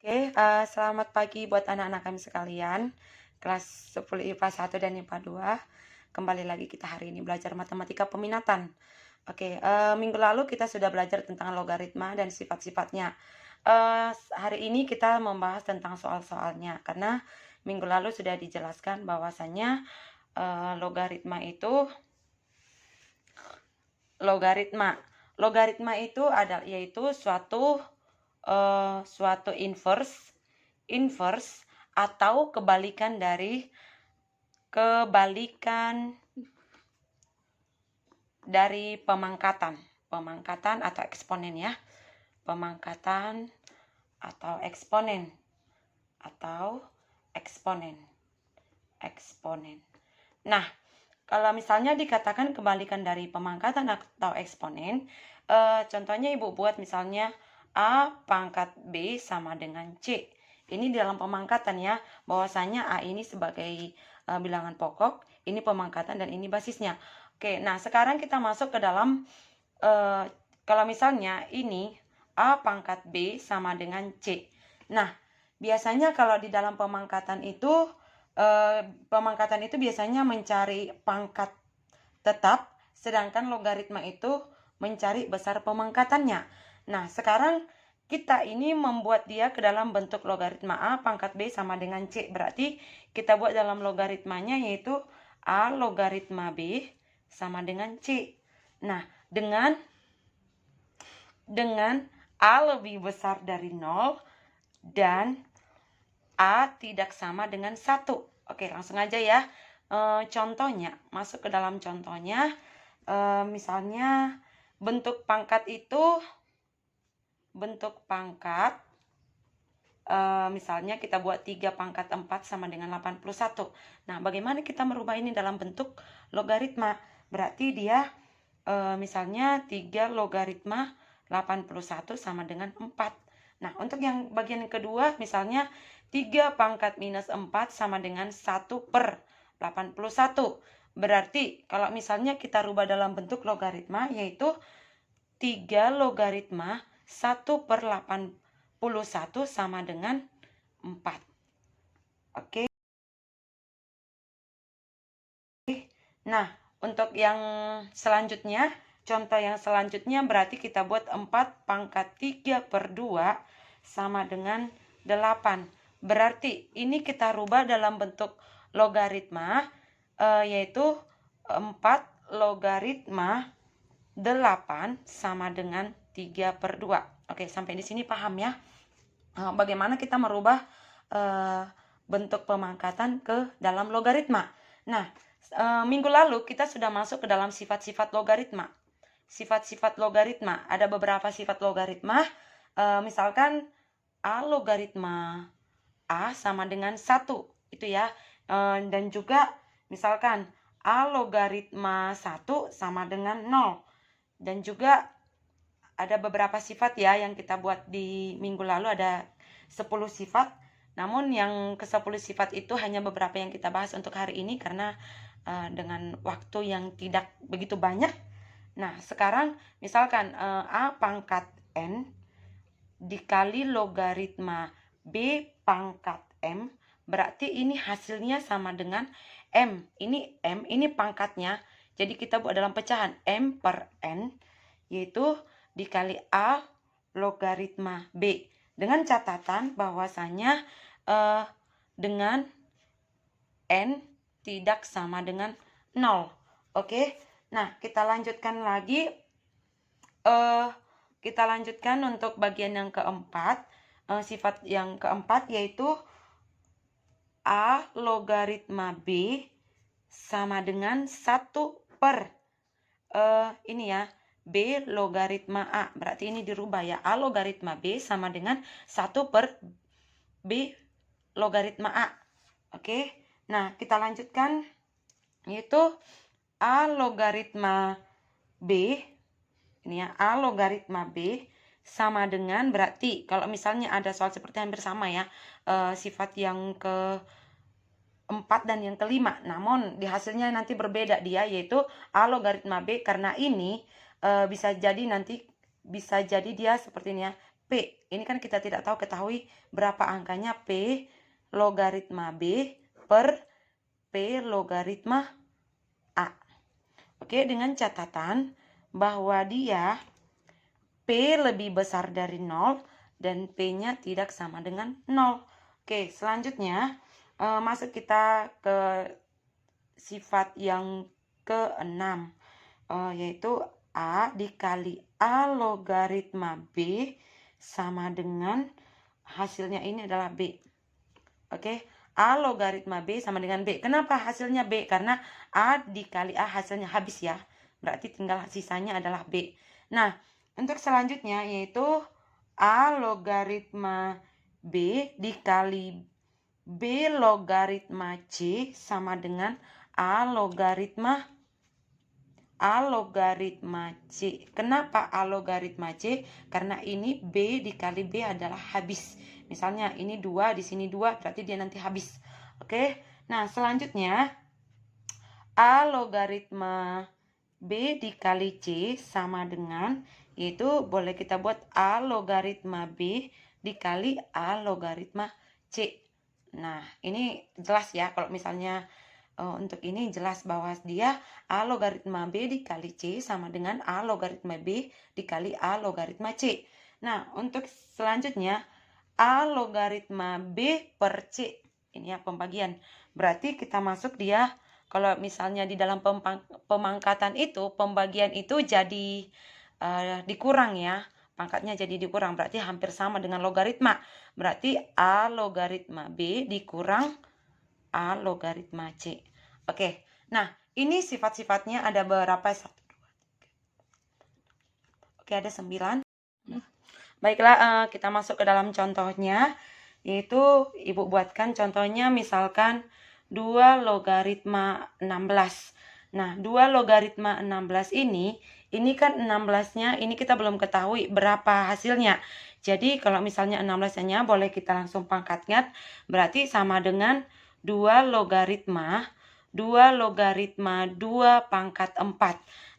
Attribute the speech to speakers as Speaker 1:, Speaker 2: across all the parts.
Speaker 1: Oke, selamat pagi buat anak-anak kami sekalian, kelas 10 IPA 1 dan IPA 2. Kembali lagi kita hari ini belajar matematika peminatan. Oke, minggu lalu kita sudah belajar tentang logaritma dan sifat-sifatnya. Hari ini kita membahas tentang soal-soalnya, karena minggu lalu sudah dijelaskan bahwasannya logaritma itu Logaritma itu adalah yaitu suatu inverse atau kebalikan pemangkatan atau eksponen ya. Pemangkatan atau eksponen. Nah, kalau misalnya dikatakan kebalikan dari pemangkatan atau eksponen, contohnya Ibu buat misalnya A pangkat B sama dengan C. Ini dalam pemangkatan ya, bahwasanya A ini sebagai bilangan pokok, ini pemangkatan dan ini basisnya. Oke, nah sekarang kita masuk ke dalam, kalau misalnya ini A pangkat B sama dengan C. Nah, biasanya kalau di dalam pemangkatan itu biasanya mencari pangkat tetap, sedangkan logaritma itu mencari besar pemangkatannya. Nah, sekarang kita ini membuat dia ke dalam bentuk logaritma A pangkat B sama dengan C. Berarti kita buat dalam logaritmanya yaitu A logaritma B sama dengan C. Nah, dengan A lebih besar dari 0 dan A tidak sama dengan 1. Oke, langsung aja ya. Contohnya, masuk ke dalam contohnya. Misalnya, bentuk pangkat, misalnya kita buat 3 pangkat 4 sama dengan 81. Nah, bagaimana kita merubah ini dalam bentuk logaritma? Berarti dia, misalnya 3 logaritma 81 sama dengan 4. Nah, untuk yang bagian kedua, misalnya 3 pangkat minus 4 sama dengan 1/81. Berarti, kalau misalnya kita rubah dalam bentuk logaritma, yaitu 3 logaritma 1/81 sama dengan 4. Oke. Nah, untuk yang selanjutnya, contoh yang selanjutnya berarti kita buat 4 pangkat 3/2 sama dengan 8. Berarti ini kita rubah dalam bentuk logaritma, yaitu 4 logaritma 8 sama dengan 3/2. Oke, sampai di sini paham ya? Bagaimana kita merubah bentuk pemangkatan ke dalam logaritma. Nah, minggu lalu kita sudah masuk ke dalam sifat-sifat logaritma. Sifat-sifat logaritma, ada beberapa sifat logaritma, misalkan A logaritma A sama dengan 1, itu ya. Dan juga misalkan A logaritma 1 sama dengan 0. Dan juga ada beberapa sifat ya yang kita buat di minggu lalu, ada 10 sifat. Namun yang ke-10 sifat itu hanya beberapa yang kita bahas untuk hari ini karena dengan waktu yang tidak begitu banyak. Nah, sekarang misalkan A pangkat N dikali logaritma B pangkat M, berarti ini hasilnya sama dengan M. Ini pangkatnya. Jadi kita buat dalam pecahan M per N, yaitu dikali A logaritma B. Dengan catatan bahwasanya dengan N tidak sama dengan 0. Oke. Nah, kita lanjutkan lagi. Kita lanjutkan untuk bagian yang keempat. Sifat yang keempat yaitu A logaritma B sama dengan 1 per ini ya, B logaritma A. Berarti ini dirubah ya. A logaritma B sama dengan 1 per B logaritma A. Oke. Nah, kita lanjutkan yaitu A logaritma B. Ini ya, A logaritma B sama dengan, berarti kalau misalnya ada soal seperti hampir sama ya, sifat yang keempat dan yang kelima, namun di hasilnya nanti berbeda dia, yaitu A logaritma B, karena ini bisa jadi dia seperti ini ya, P P. Ini kan kita tidak tahu, ketahui berapa angkanya P logaritma B per P logaritma A. Oke, dengan catatan bahwa dia P lebih besar dari 0 dan P-nya tidak sama dengan 0. Oke, selanjutnya masuk kita ke sifat yang ke-6, yaitu A dikali A logaritma B sama dengan hasilnya ini adalah B. Oke, A logaritma B sama dengan B. Kenapa hasilnya B? Karena A dikali A hasilnya habis ya. Berarti tinggal sisanya adalah B. Nah, untuk selanjutnya yaitu A logaritma B dikali B logaritma C sama dengan A logaritma C. Kenapa A logaritma C? Karena ini B dikali B adalah habis. Misalnya ini 2, di sini 2, berarti dia nanti habis. Oke. Nah, selanjutnya A logaritma B dikali C sama dengan, yaitu boleh kita buat A logaritma B dikali A logaritma C. Nah, ini jelas ya kalau misalnya untuk ini jelas bahwa dia A logaritma B dikali C sama dengan A logaritma B dikali A logaritma C. Nah, untuk selanjutnya A logaritma B per C. Ini ya pembagian. Berarti kita masuk dia, kalau misalnya di dalam pemangkatan itu, pembagian itu jadi dikurang ya. Pangkatnya jadi dikurang, berarti hampir sama dengan logaritma. Berarti A logaritma B dikurang A logaritma C. Oke, nah ini sifat-sifatnya ada berapa? Oke, ada 9. Baiklah, kita masuk ke dalam contohnya, yaitu Ibu buatkan contohnya misalkan 2 logaritma 16. Nah, 2 logaritma 16 ini kan 16-nya ini kita belum ketahui berapa hasilnya. Jadi kalau misalnya 16-nya boleh kita langsung pangkatkan, berarti sama dengan 2 logaritma 2 pangkat 4.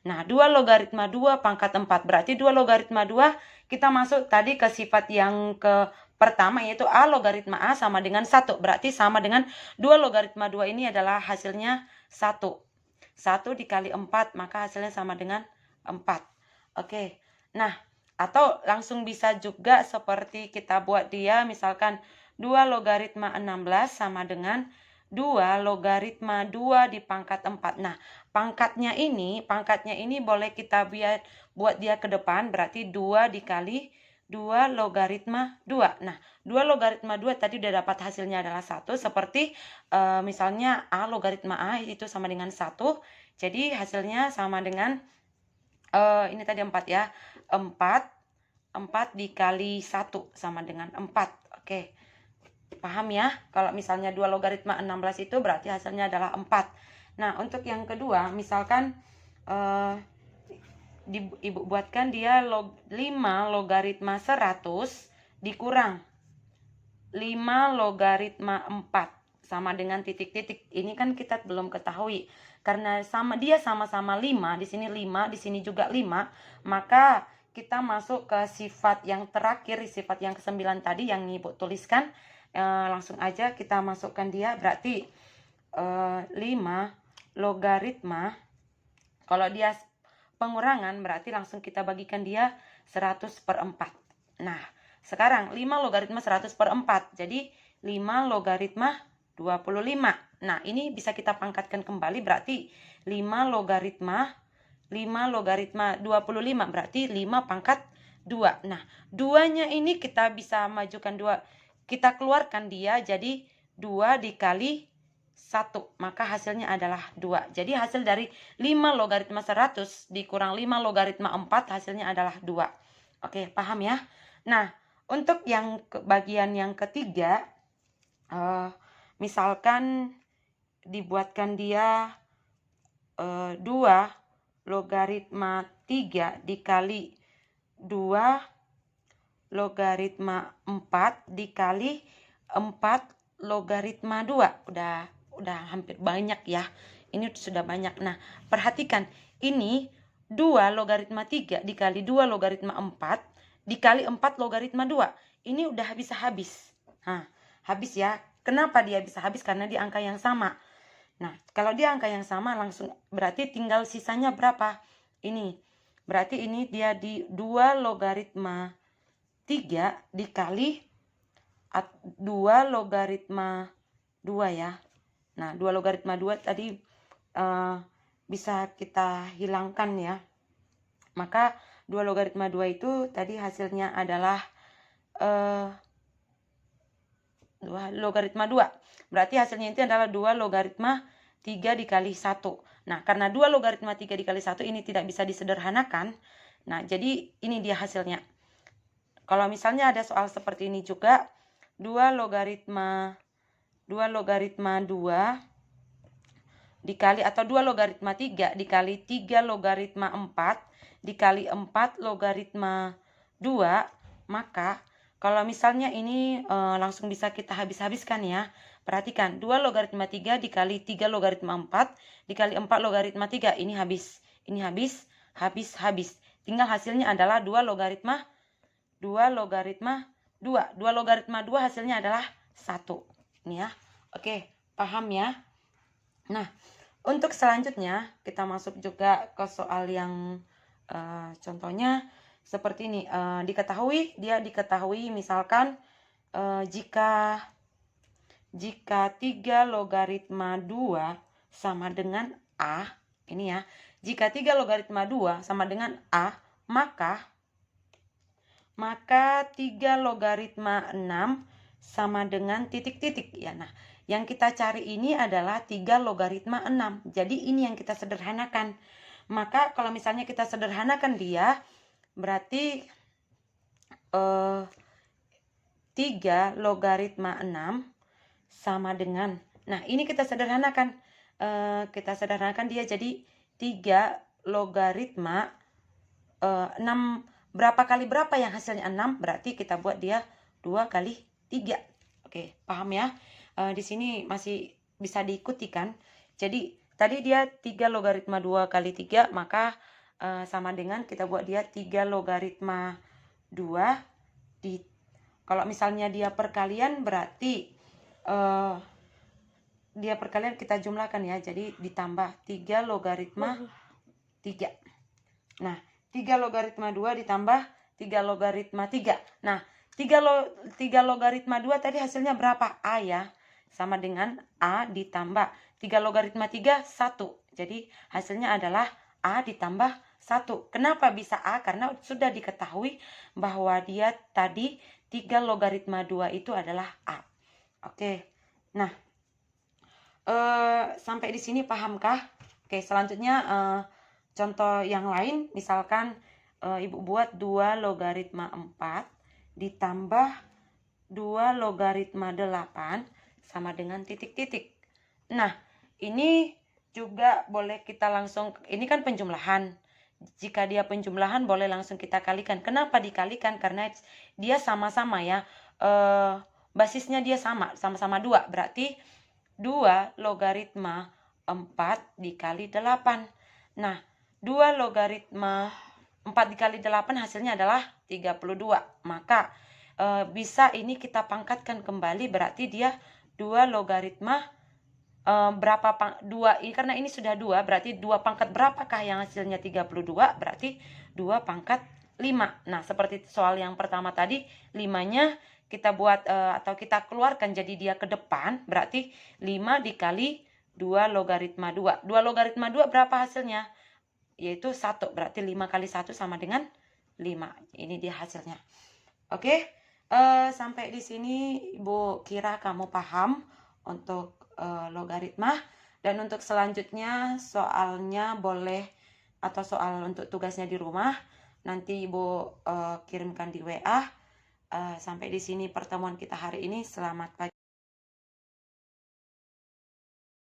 Speaker 1: Nah, 2 logaritma 2 pangkat 4, berarti 2 logaritma 2 kita masuk tadi ke sifat yang ke pertama, yaitu A logaritma A sama dengan 1. Berarti sama dengan 2 logaritma 2 ini adalah hasilnya 1. 1 dikali 4, maka hasilnya sama dengan 4. Oke, nah atau langsung bisa juga seperti kita buat dia, misalkan 2 logaritma 16 sama dengan 2 logaritma 2 di pangkat 4. Nah, pangkatnya ini boleh kita buat dia ke depan, berarti 2 dikali 2 logaritma 2. Nah, 2 logaritma 2 tadi udah dapat hasilnya adalah 1, seperti misalnya A logaritma A itu sama dengan 1. Jadi hasilnya sama dengan ini tadi 4 ya. 4 dikali 1 sama dengan 4. Oke. Paham ya? Kalau misalnya 2 logaritma 16 itu berarti hasilnya adalah 4. Nah, untuk yang kedua, misalkan Ibu buatkan dia 5 logaritma 100 dikurang 5 logaritma 4 sama dengan titik-titik. Ini kan kita belum ketahui. Karena dia sama-sama 5, di sini 5, di sini juga 5, maka kita masuk ke sifat yang terakhir, sifat yang ke-9 tadi yang Ibu tuliskan. Langsung aja kita masukkan dia, berarti 5 logaritma, kalau dia pengurangan berarti langsung kita bagikan dia 100 per 4. Nah, sekarang 5 logaritma 100 per 4, jadi 5 logaritma 25. Nah, ini bisa kita pangkatkan kembali, berarti 5 logaritma 25, berarti 5 pangkat 2. Nah, 2-nya ini kita bisa majukan 2. Kita keluarkan dia jadi 2 dikali 1. Maka hasilnya adalah 2. Jadi hasil dari 5 logaritma 100 dikurang 5 logaritma 4 hasilnya adalah 2. Oke, paham ya? Nah, untuk yang bagian yang ketiga, misalkan dibuatkan dia 2 logaritma 3 dikali 2 logaritma 4 dikali 4 logaritma 2. Udah hampir banyak ya. Ini sudah banyak. Nah, perhatikan ini 2 logaritma 3 dikali 2 logaritma 4 dikali 4 logaritma 2. Ini udah bisa habis. Nah, habis ya. Kenapa dia bisa habis? Karena di angka yang sama. Nah, kalau di angka yang sama langsung berarti tinggal sisanya berapa? Ini. Berarti ini dia di 2 logaritma 3 dikali 2 logaritma 2 ya. Nah, 2 logaritma 2 tadi bisa kita hilangkan ya. Maka 2 logaritma 2 itu tadi hasilnya adalah 2 logaritma 2. Berarti hasilnya itu adalah 2 logaritma 3 dikali 1. Nah, karena 2 logaritma 3 dikali 1 ini tidak bisa disederhanakan. Nah, jadi ini dia hasilnya. Kalau misalnya ada soal seperti ini juga, 2 logaritma 2 dikali atau 2 logaritma 3 dikali 3 logaritma 4 dikali 4 logaritma 2, maka kalau misalnya ini langsung bisa kita habis-habiskan ya. Perhatikan, 2 logaritma 3 dikali 3 logaritma 4 dikali 4 logaritma 3, ini habis. Ini habis, habis. Tinggal hasilnya adalah 2 logaritma 2. 2 logaritma 2 hasilnya adalah 1. Ini ya. Oke, paham ya? Nah, untuk selanjutnya kita masuk juga ke soal yang contohnya seperti ini. Diketahui misalkan jika 3 logaritma 2 sama dengan A, ini ya. Jika 3 logaritma 2 sama dengan A, maka 3 logaritma 6 sama dengan titik-titik ya. Nah, yang kita cari ini adalah 3 logaritma 6. Jadi ini yang kita sederhanakan. Maka kalau misalnya kita sederhanakan dia, berarti 3 logaritma 6 sama dengan, nah ini kita sederhanakan. Kita sederhanakan dia jadi 3 logaritma 6. Berapa kali berapa yang hasilnya 6? Berarti kita buat dia 2 kali 3. Oke, paham ya? Di sini masih bisa diikuti kan? Jadi tadi dia 3 logaritma 2 kali 3, maka sama dengan kita buat dia 3 logaritma 2 kalau misalnya dia perkalian berarti dia perkalian kita jumlahkan ya. Jadi ditambah 3 logaritma 3. Nah, 3 logaritma 2 ditambah 3 logaritma 3. Nah, 3 logaritma 2 tadi hasilnya berapa? A ya. Sama dengan A ditambah 3 logaritma 3, 1. Jadi hasilnya adalah A ditambah 1. Kenapa bisa A? Karena sudah diketahui bahwa dia tadi 3 logaritma 2 itu adalah A. Oke. Nah, sampai di sini pahamkah? Oke, selanjutnya contoh yang lain, misalkan ibu buat 2 logaritma 4 ditambah 2 logaritma 8 sama dengan titik-titik. Nah, ini juga boleh kita langsung, ini kan penjumlahan. Jika dia penjumlahan boleh langsung kita kalikan. Kenapa dikalikan? Karena dia sama-sama ya. Basisnya dia sama-sama 2. Berarti 2 logaritma 4 dikali 8. Nah, 2 logaritma 4 dikali 8 hasilnya adalah 32. Maka bisa ini kita pangkatkan kembali, berarti dia 2 logaritma berapa 2 ini, karena ini sudah 2, berarti 2 pangkat berapakah yang hasilnya 32? Berarti 2 pangkat 5. Nah, seperti soal yang pertama tadi, 5-nya kita buat atau kita keluarkan jadi dia ke depan, berarti 5 dikali 2 logaritma 2. 2 logaritma 2 berapa hasilnya? Yaitu 1, berarti 5 kali 1 sama dengan 5. Ini dia hasilnya. Oke, sampai di sini Ibu kira kamu paham untuk logaritma. Dan untuk selanjutnya soalnya boleh, atau soal untuk tugasnya di rumah nanti Ibu kirimkan di WA. Sampai di sini pertemuan kita hari ini. Selamat pagi.